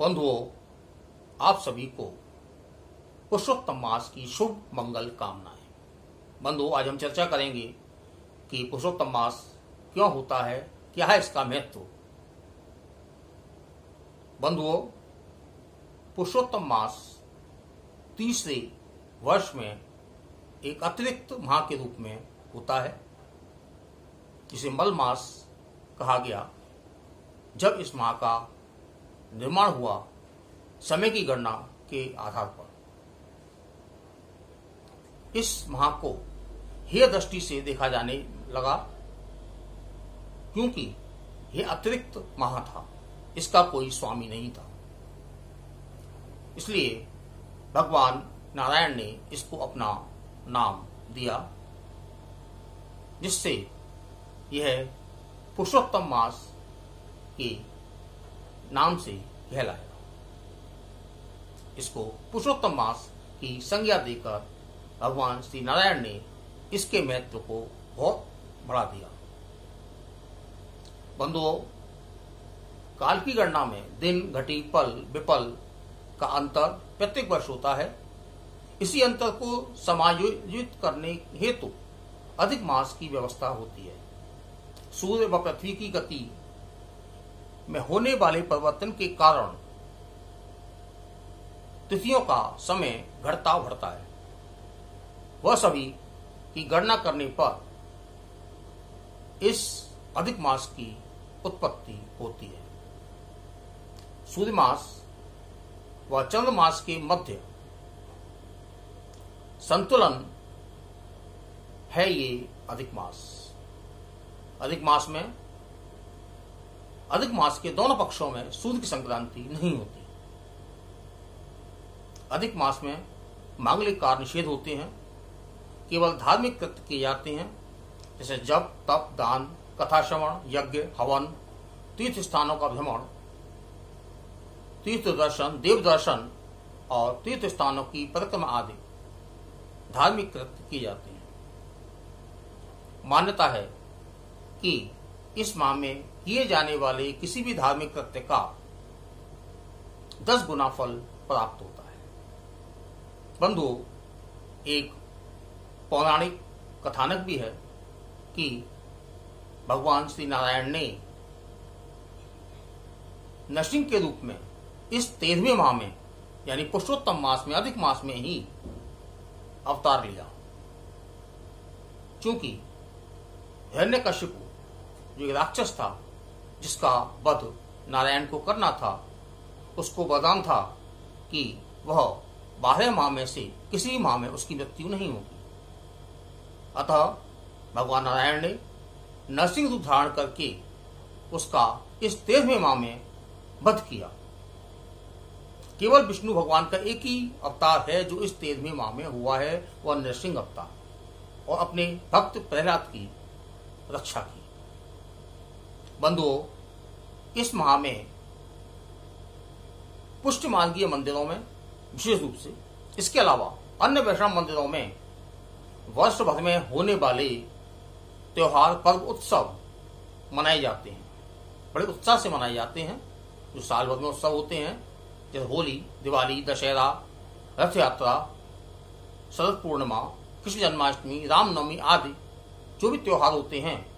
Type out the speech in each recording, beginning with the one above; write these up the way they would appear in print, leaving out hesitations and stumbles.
बंधुओं, आप सभी को पुरुषोत्तम मास की शुभ मंगल कामनाएं। बंधुओं, आज हम चर्चा करेंगे कि पुरुषोत्तम मास क्यों होता है, क्या है इसका महत्व। बंधुओं, पुरुषोत्तम मास तीसरे वर्ष में एक अतिरिक्त माह के रूप में होता है, जिसे मल मास कहा गया। जब इस माह का निर्माण हुआ समय की गणना के आधार पर, इस माह को हेय दृष्टि से देखा जाने लगा, क्योंकि यह अतिरिक्त माह था, इसका कोई स्वामी नहीं था। इसलिए भगवान नारायण ने इसको अपना नाम दिया, जिससे यह पुरुषोत्तम मास के नाम से कहलाया। इसको पुरुषोत्तम मास की संज्ञा देकर भगवान श्री नारायण ने इसके महत्व को बहुत बढ़ा दिया। बंधुओं, काल की गणना में दिन, घटी, पल, विपल का अंतर प्रत्येक वर्ष होता है। इसी अंतर को समायोजित करने हेतु अधिक मास की व्यवस्था होती है। सूर्य व पृथ्वी की गति में होने वाले परिवर्तन के कारण तिथियों का समय घटता बढ़ता है। वह सभी की गणना करने पर इस अधिक मास की उत्पत्ति होती है। सूर्य मास व चंद्र मास के मध्य संतुलन है ये अधिक मास। अधिक मास के दोनों पक्षों में सूर्य की संक्रांति नहीं होती। अधिक मास में मांगलिक कार्य निषेध होते हैं, केवल धार्मिक कृत्य किए जाते हैं, जैसे जप, तप, दान, कथा श्रवण, यज्ञ, हवन, तीर्थ स्थानों का भ्रमण, तीर्थ दर्शन, देव दर्शन और तीर्थ स्थानों की परिक्रमा आदि धार्मिक कृत्य किए जाते हैं। मान्यता है कि इस माह में किए जाने वाले किसी भी धार्मिक कृत्य का 10 गुना फल प्राप्त होता है। बंधुओं, एक पौराणिक कथानक भी है कि भगवान श्री नारायण ने नरसिंह के रूप में इस 13वें माह में, यानी पुरुषोत्तम मास में, अधिक मास में ही अवतार लिया। क्योंकि हिरण्यकशिपु जो एक राक्षस था, जिसका वध नारायण को करना था, उसको वरदान था कि वह 12 माह में से किसी माह में उसकी मृत्यु नहीं होगी। अतः भगवान नारायण ने नरसिंह रूप धारण करके उसका इस 13वें माह में वध किया। केवल विष्णु भगवान का एक ही अवतार है जो इस 13वें माह में हुआ है, वह नरसिंह अवतार, और अपने भक्त प्रहलाद की रक्षा की। बंधुओं, इस माह में पुष्ट मार्गीय मंदिरों में विशेष रूप से, इसके अलावा अन्य वैष्णव मंदिरों में वर्ष भर में होने वाले त्योहार, पर्व, उत्सव मनाए जाते हैं। बड़े उत्साह से मनाए जाते हैं। जो साल भर में उत्सव होते हैं, जैसे होली, दिवाली, दशहरा, रथ यात्रा, शरद पूर्णिमा, कृष्ण जन्माष्टमी, रामनवमी आदि जो भी त्योहार होते हैं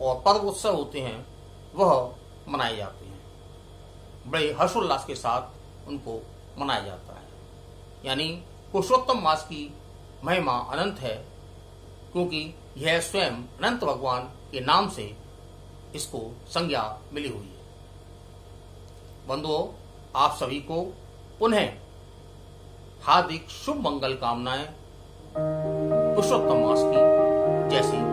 और पर्व उत्सव होते हैं, वह मनाए जाते हैं। बड़े हर्षोल्लास के साथ उनको मनाया जाता है। यानी पुरुषोत्तम मास की महिमा अनंत है, क्योंकि यह स्वयं अनंत भगवान के नाम से इसको संज्ञा मिली हुई है। बंधुओं, आप सभी को पुनः हार्दिक शुभ मंगल कामनाएं पुरुषोत्तम मास की। जय श्री